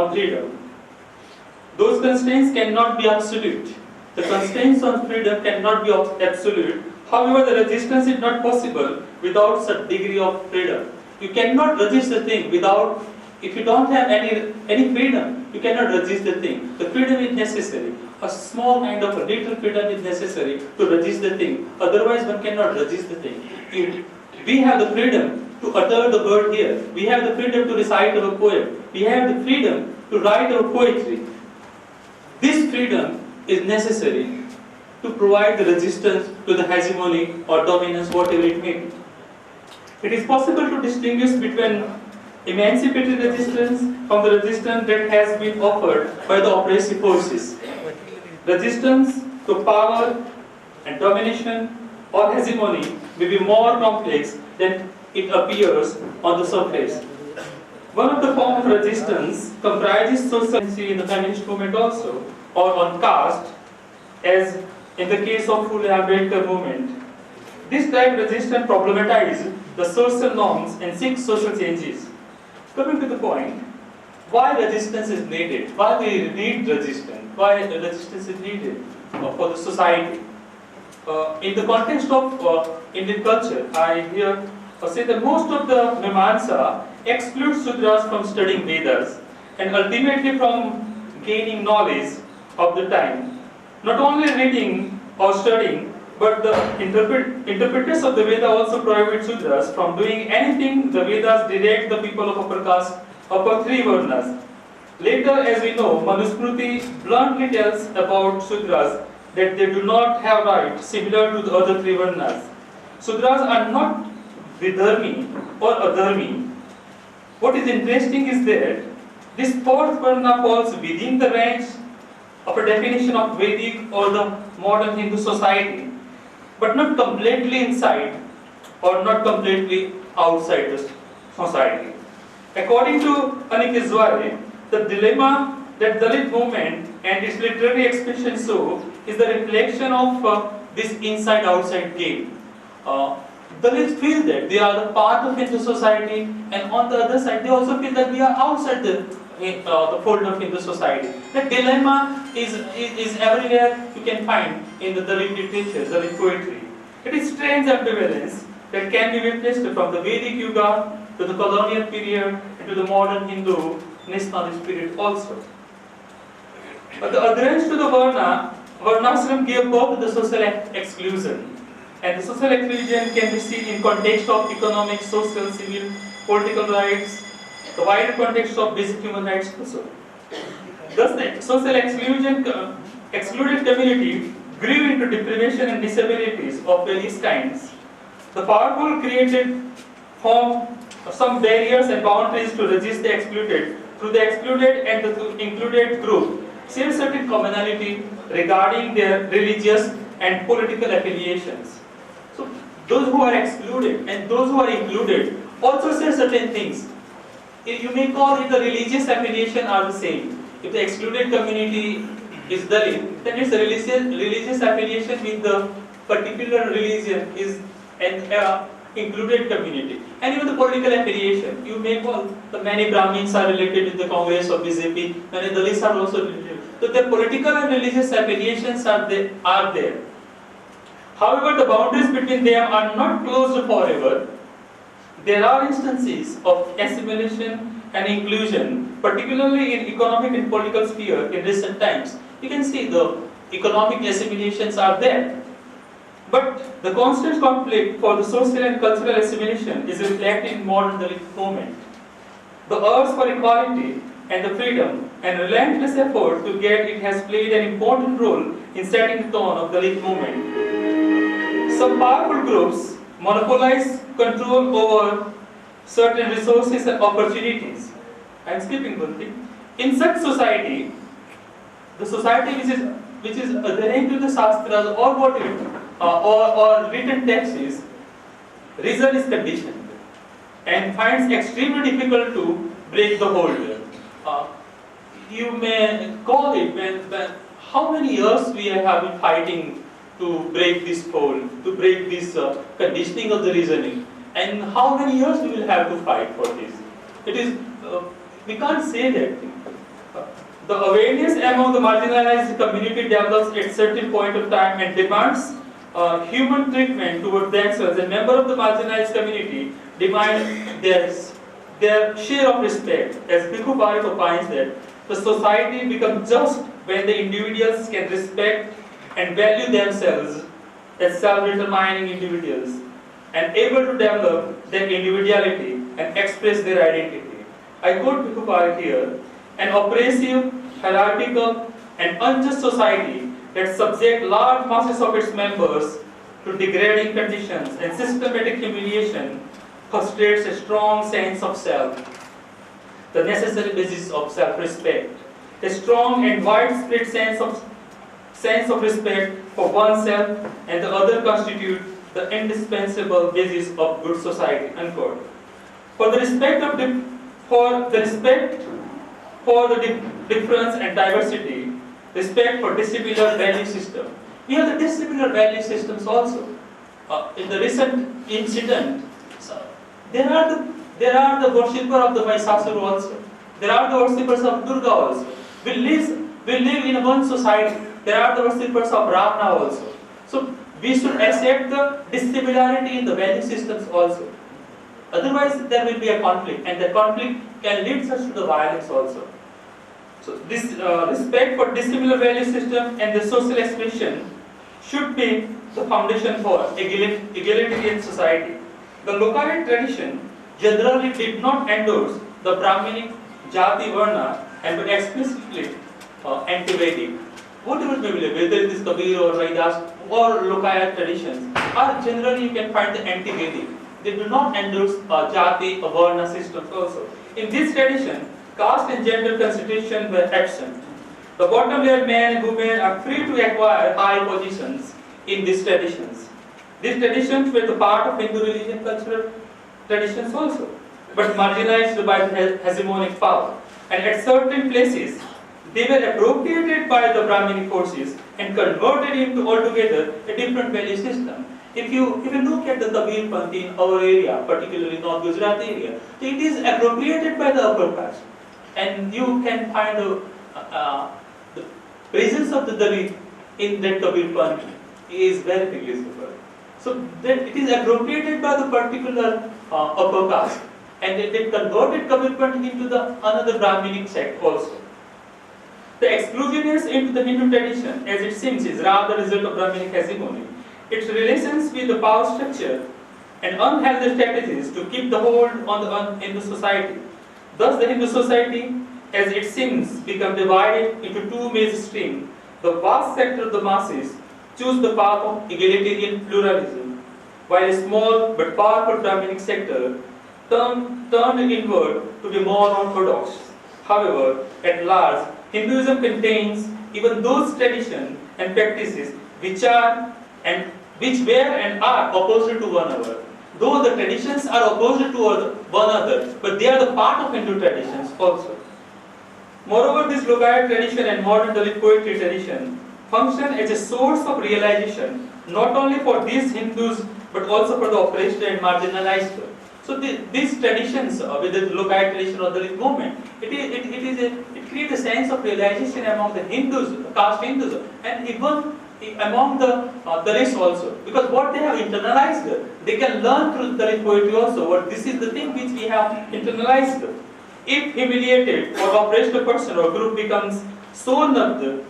on freedom. Those constraints cannot be absolute. The constraints on freedom cannot be absolute. However, the resistance is not possible without such degree of freedom. You cannot resist a thing without, if you don't have any freedom, you cannot resist the thing. The freedom is necessary. A small kind of a little freedom is necessary to resist the thing. Otherwise, one cannot resist the thing. We have the freedom to utter the word here. We have the freedom to recite our poem. We have the freedom to write our poetry. This freedom is necessary to provide the resistance to the hegemony or dominance, whatever it may be. It is possible to distinguish between emancipatory resistance from the resistance that has been offered by the oppressive forces. Resistance to power and domination or hegemony may be more complex than it appears on the surface. One of the forms of resistance comprises social agency in the feminist movement also, or on caste, as in the case of Ambedkar movement. This type of resistance problematizes the social norms and seeks social changes. Coming to the point, why resistance is needed? Why we need resistance? Why resistance is needed for the society? In the context of Indian culture, I hear say that most of the Mehsana excludes Sudras from studying Vedas and ultimately from gaining knowledge of the time. Not only reading or studying, but the interpreters of the Veda also prohibit Sudras from doing anything the Vedas direct the people of upper caste, upper three varnas. Later, as we know, Manusmriti bluntly tells about Sudras that they do not have rights similar to the other three varnas. Sudras are not Vidharmi or Adharmi. What is interesting is that this fourth varna falls within the range of a definition of Vedic or the modern Hindu society, but not completely inside or not completely outside the society. According to Anik Iswari, the dilemma that Dalit movement and its literary expression show is the reflection of this inside-outside game. Dalits feel that they are the part of Hindu society, and on the other side, they also feel that we are outside the fold of Hindu society. The dilemma is everywhere you can find in the Dalit literature, Dalit poetry. It is strange ambivalence that can be witnessed from the Vedic Yuga to the colonial period and to the modern Hindu nationalist period also. But the adherence to the Varnashram gave birth to the social exclusion. And the social exclusion can be seen in context of economic, social, civil, political rights, the wider context of basic human rights also. Thus, the social excluded community grew into deprivation and disabilities of various kinds. The powerful created some barriers and boundaries to resist the excluded. Through the excluded and the included group share certain commonality regarding their religious and political affiliations. So those who are excluded and those who are included also say certain things. You may call it the religious affiliation are the same. If the excluded community is Dalit, then its religious affiliation with the particular religion is an included community. And even the political affiliation, you may call the many Brahmins are related with the Congress or BJP, many Dalits are also related. So their political and religious affiliations are there. However, the boundaries between them are not closed forever. There are instances of assimilation and inclusion, particularly in economic and political sphere in recent times. You can see the economic assimilations are there. But the constant conflict for the social and cultural assimilation is reflected in modern Dalit movement. The urge for equality and the freedom and relentless effort to get it has played an important role in setting the tone of the Dalit movement. Some powerful groups monopolize control over certain resources and opportunities. I am skipping one thing. In such society, the society which is adhering to the Shastras or whatever, or written texts, reason is conditioned and finds extremely difficult to break the hold. You may call it when how many years we have been fighting to break this hold, to break this conditioning of the reasoning, and how many years we will have to fight for this. It is we can't say that thing. The awareness among the marginalized community develops at certain point of time and demands human treatment toward themselves. A member of the marginalized community demand their share of respect. As Bhikkhu Parit opines that the society becomes just when the individuals can respect and value themselves as self-determining individuals and able to develop their individuality and express their identity. I quote Bhikkhu Parit here: an oppressive, hierarchical and unjust society that subjects large masses of its members to degrading conditions and systematic humiliation frustrates a strong sense of self, the necessary basis of self-respect. A strong and widespread sense of respect for oneself and the other constitute the indispensable basis of good society. Unquote. For the respect for the difference and diversity, respect for dissimilar value system. We have the dissimilar value systems also. In the recent incident, there are the worshipper of the Mehsana also. There are the worshippers of Durga also. We live in one society. There are the worshippers of Ravana also. So we should accept the dissimilarity in the value systems also. Otherwise, there will be a conflict, and the conflict can lead us to the violence also. So this respect for dissimilar value system and the social expression should be the foundation for egalitarian society. The Lokayat tradition generally did not endorse the Brahminic Jati Varna and were explicitly anti-Vedic. Whatever may be, whether it is Kabir or Raidas or Lokayat traditions, are generally you can find the anti-Vedic. They do not endorse Jati or Varna systems also. In this tradition, caste and gender constitution were absent. The bottom layer men and women are free to acquire high positions in these traditions. These traditions were the part of Hindu religion cultural traditions also, but marginalized by the hegemonic power. And at certain places, they were appropriated by the Brahminic forces and converted into altogether a different value system. If you look at the Kabir Panthi in our area, particularly North Gujarat area, it is appropriated by the upper caste. And you can find the presence of the Dalit in that Kabir Panthi is very negligible. So that it is appropriated by the particular upper caste, and they converted Kabir Panthi into the another Brahminic sect also. The exclusiveness into the Hindu tradition, as it seems, is rather the result of Brahminic hegemony. Its relations with the power structure and unhealthy strategies to keep the hold on Hindu society. Thus, the Hindu society, as it seems, become divided into two major streams. The vast sector of the masses choose the path of egalitarian pluralism, while a small but powerful Brahminic sector turned inward to be more orthodox. However, at large, Hinduism contains even those traditions and practices which were and are opposed to one another. Though the traditions are opposed to one another, but they are the part of Hindu traditions also. Moreover, this Lokayat tradition and modern Dalit poetry tradition function as a source of realization not only for these Hindus but also for the oppressed and marginalized. So these traditions, whether the Lokayat tradition or Dalit movement, it creates a sense of realization among the Hindus, caste Hindus, and even among the Dalits also, because what they have internalized, they can learn through Dalit poetry also. What this is the thing which we have internalized. If humiliated or oppressed person or group becomes so numbed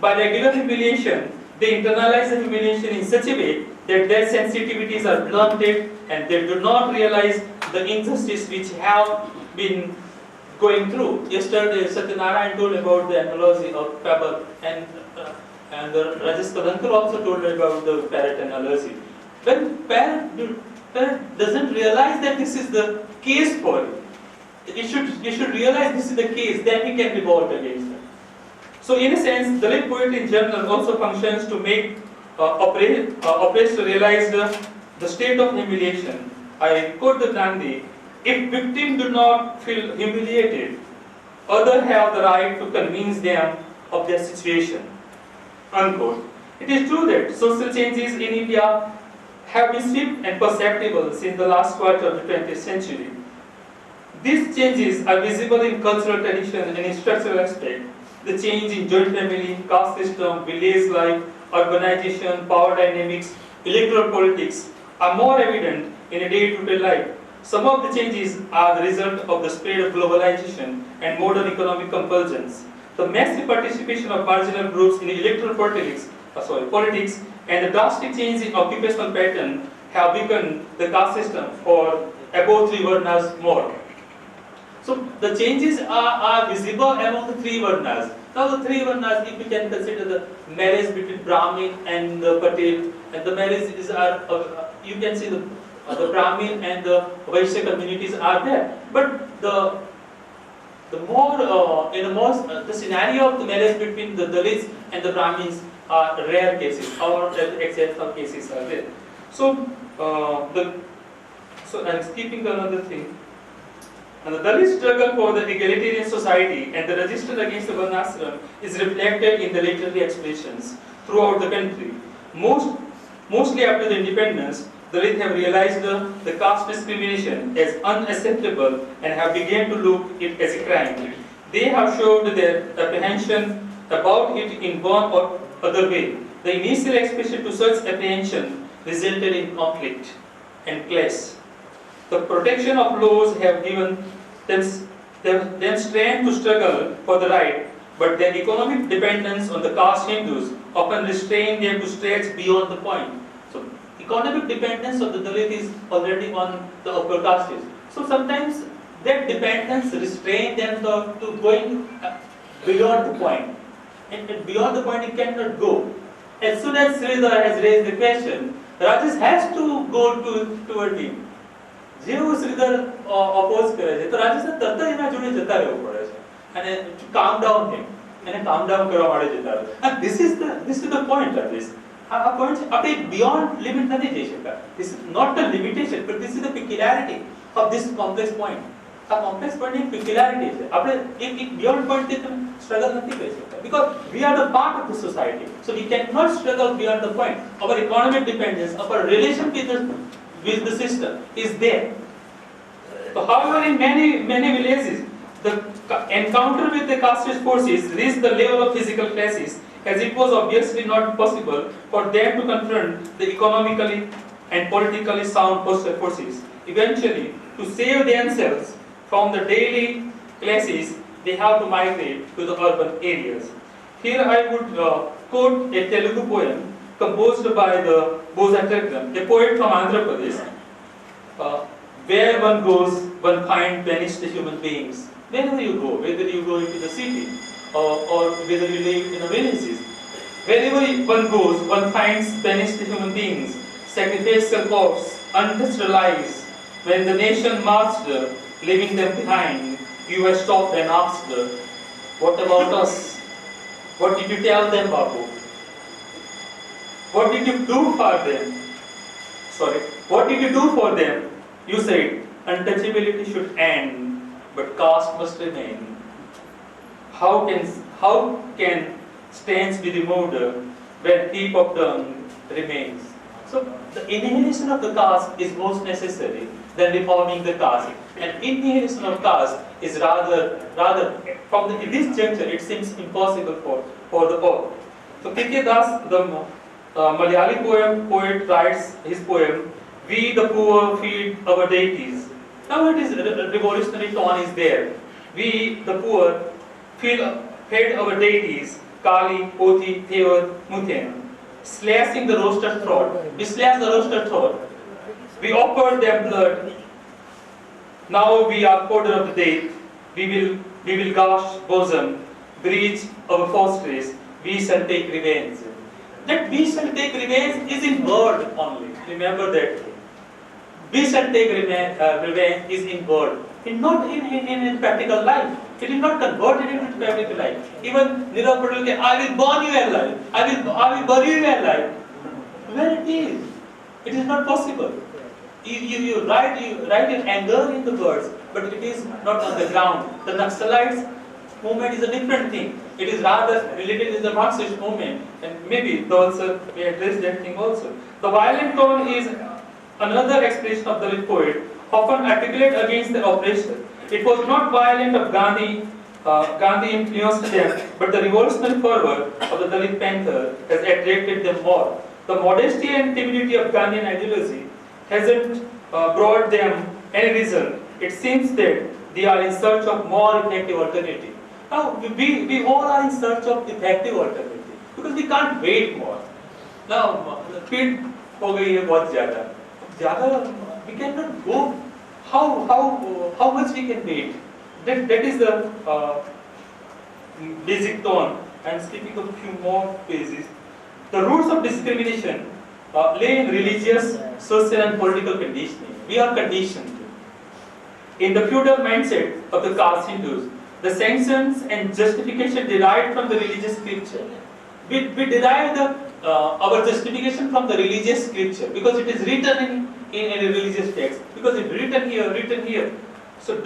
by regular humiliation, they internalize the humiliation in such a way that their sensitivities are blunted and they do not realize the injustice which have been going through. Yesterday, Satyanarayan told about the analogy of pebble, and Rajesh Kadankar also told about the parrot analogy. When parrot doesn't realize that this is the case for it, you should realize this is the case, then he can revolt against it. So in a sense, Dalit poetry in general also functions to make oppressed realize the state of humiliation. I quote the Gandhi: if victims do not feel humiliated, others have the right to convince them of their situation. Unquote. It is true that social changes in India have been swift and perceptible since the last quarter of the 20th century. These changes are visible in cultural tradition and in structural aspect. The change in joint family, caste system, village life, urbanization, power dynamics, electoral politics are more evident in a day-to-day life. Some of the changes are the result of the spread of globalization and modern economic compulsions. The massive participation of marginal groups in electoral politics and the drastic change in occupational pattern have weakened the caste system for above three varnas more. So the changes are visible among the three varnas. Now the three varnas, if we can consider the marriage between Brahmin and the Patel, and the marriages are, you can see the Brahmin and the Vaishya communities are there. But the scenario of the marriage between the Dalits and the Brahmins are rare cases, or exceptional cases are there. So so I'm skipping another thing. And the Dalit struggle for the egalitarian society and the resistance against the Varnashram is reflected in the literary expressions throughout the country. Mostly after the independence, Dalit have realized the caste discrimination as unacceptable and have begun to look it as a crime. They have showed their apprehension about it in one or other way. The initial expression to such apprehension resulted in conflict and clash. The protection of laws have given them strength to struggle for the right, but their economic dependence on the caste Hindus often restrain them to stretch beyond the point. So, economic dependence of the Dalit is already on the upper castes. So, sometimes that dependence restrain them to going beyond the point. And beyond the point, it cannot go. As soon as Sridhar has raised the question, Rajesh has to go toward him. જેવું Shridhar oppose કરે છે તો રાજેશને તરત જ એના જોડે જતા રહેવું પડે છે અને કામ ડાઉન him એને કામ ડાઉન કરવા માટે જતા રહે. And this is the point, Rajesh. આ point આપણે beyond limit નથી જઈ શકતા. This is not a limitation, but this is the peculiarity of this complex point. આ complex point ની peculiarity છે. આપણે એક beyond point થી તમે struggle નથી કરી શકતા, because we are the part of the society. So we cannot struggle beyond the point. Our economic dependence, our relation with the system is there. So, however, in many villages, the encounter with the caste forces reached the level of physical clashes, as it was obviously not possible for them to confront the economically and politically sound forces. Eventually, to save themselves from the daily clashes, they have to migrate to the urban areas. Here I would quote a Telugu poem composed by the Bozatakram, a poet from Andhra Pradesh. Where one goes, one finds vanished human beings. Wherever you go, whether you go into the city or whether you live in the villages, wherever one goes, one finds vanished human beings, sacrificial corpses, untouched lives. When the nation marched, leaving them behind, you were stopped and asked, "What about us? What did you tell them, Babu? What did you do for them? What did you do for them?" You said, "Untouchability should end, but caste must remain. How can stains be removed when heap of dung remains?" So the annihilation of the caste is most necessary than reforming the caste. And annihilation of caste is rather from this juncture it seems impossible for the poor. So K.K. Das, the Malayali poet writes his poem, "We the poor feed our deities." Now it is revolutionary tone is there. We the poor fed our deities, Kali, Poti, Thevar, Muthen, slashing the roasted throat. We slash the roasted throat. We offered them blood. Now we are fodder of the dead. We will gash bosom, breach our fortress. We shall take revenge. That we shall take revenge is in word only. Remember that. We shall take revenge is in word, not in practical life. It is not converted into practical life. Even Nirav Patel says, "I will burn you alive. I will bury you alive." Where it is? It is not possible. You write your anger in the words, but it is not on the ground. The Naxalites movement is a different thing. It is rather related to the Marxist movement, and maybe those may address that thing also. The violent tone is another expression of the poet, often articulate against the oppressor. It was not violent of Gandhi Gandhi influenced them, but the revolutionary fervor of the Dalit Panther has attracted them more. The modesty and timidity of Gandhian ideology hasn't brought them any result. It seems that they are in search of more effective alternative. Now, we all are in search of effective alternative because we can't wait more. Now, speed हो गई है बहुत ज़्यादा we cannot go. How much we can wait? That is the basic tone. I am skipping a few more pages. The roots of discrimination lay in religious, social and political conditioning. We are conditioned in the feudal mindset of the caste Hindus. The sanctions and justification derived from the religious scripture. We derive our justification from the religious scripture because it is written in a religious text. Because it is written here. So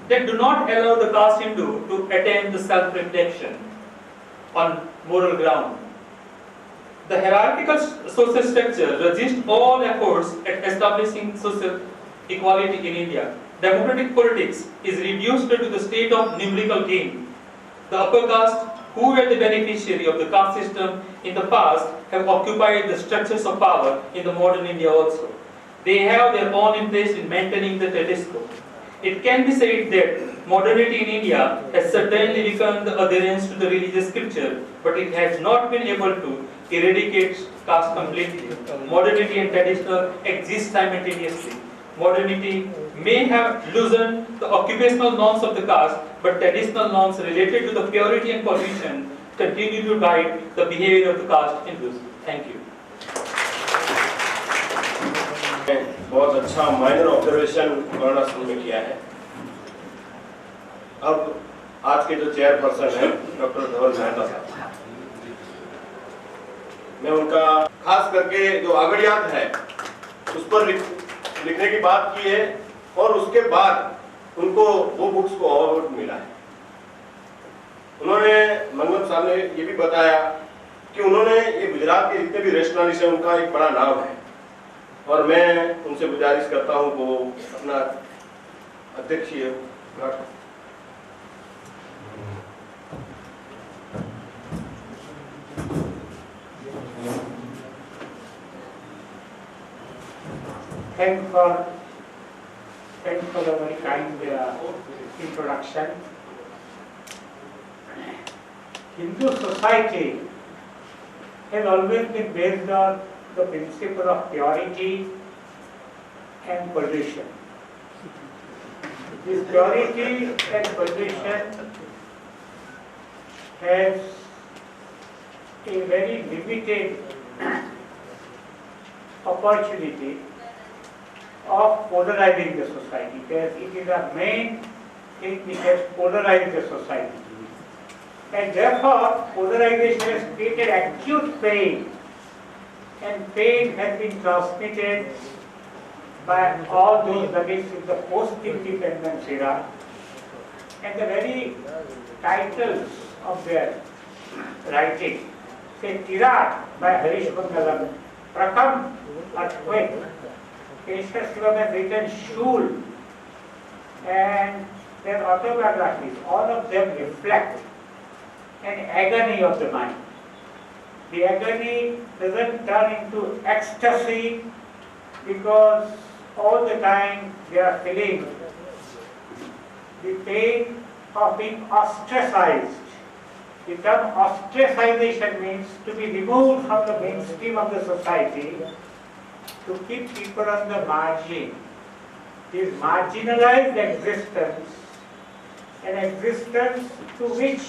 that do not allow the caste Hindu to attain the self-reflection on moral ground. The hierarchical social structure resists all efforts at establishing social equality in India. Democratic politics is reduced to the state of numerical game. The upper caste, who were the beneficiary of the caste system in the past, have occupied the structures of power in the modern India also. They have their own interest in maintaining the status quo. It can be said that modernity in India has certainly become the adherence to the religious scripture, but it has not been able to eradicate caste completely. Modernity and traditional exist simultaneously. Modernity may have loosened the occupational norms of the caste, but traditional norms related to the purity and pollution continue to guide the behavior of the caste Hindus. Thank you. बहुत अच्छा minor observation वर्णाश्रम में किया है। अब आज के जो चेयरपर्सन है डॉक्टर धवल मेहता साहब, मैं उनका खास करके जो आगड़ियात है उस पर लिखने की बात की है और उसके बाद उनको वो बुक्स को अवार्ड मिला है। उन्होंने मंगलम साहब ने ये भी बताया कि उन्होंने ये गुजरात के जितने भी रैशनलिस्ट हैं उनका एक बड़ा नाम है और मैं उनसे गुजारिश करता हूं वो अपना अध्यक्षीय Thanks for the very kind introduction. Hindu society has always been based on the principle of purity and pollution. This purity and pollution has a very limited opportunity of polarizing the society, because it is a main thing which has polarized the society. And therefore, polarization has created acute pain, and pain has been transmitted by all those Dalits in the post-independence era. And the very titles of their writing, say Tirat by Harish Mangalam, Pratham Earthquake, Keshwar Shivam has written Shul, and their autobiographies, all of them reflect an agony of the mind. The agony doesn't turn into ecstasy because all the time they are feeling the pain of being ostracized. The term ostracization means to be removed from the mainstream of the society, to keep people on the margin. This marginalized existence, an existence to which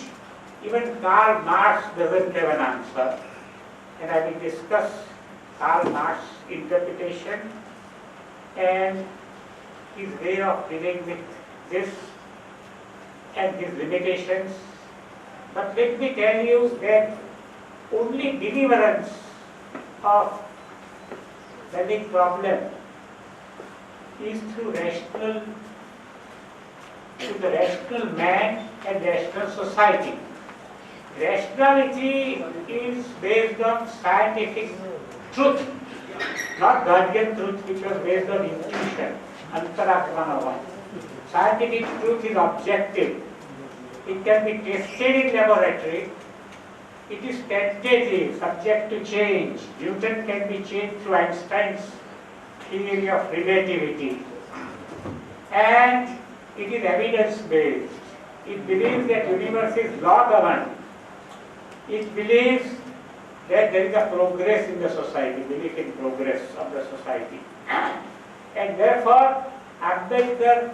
even Karl Marx doesn't have an answer. And I will discuss Karl Marx's interpretation and his way of dealing with this and his limitations. But let me tell you that only deliverance of the big problem is through the rational man and rational society. Rationality is based on scientific truth, not Guardian truth which was based on intuition, Antaratmana one. Scientific truth is objective. it can be tested in laboratory, it is tentative, subject to change. Newton can be changed through Einstein's theory of relativity. And it is evidence-based. It believes that universe is law-governed. It believes that there is a progress in the society, belief in progress of the society. And therefore, Ambedkar,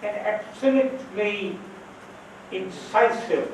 an absolutely incisive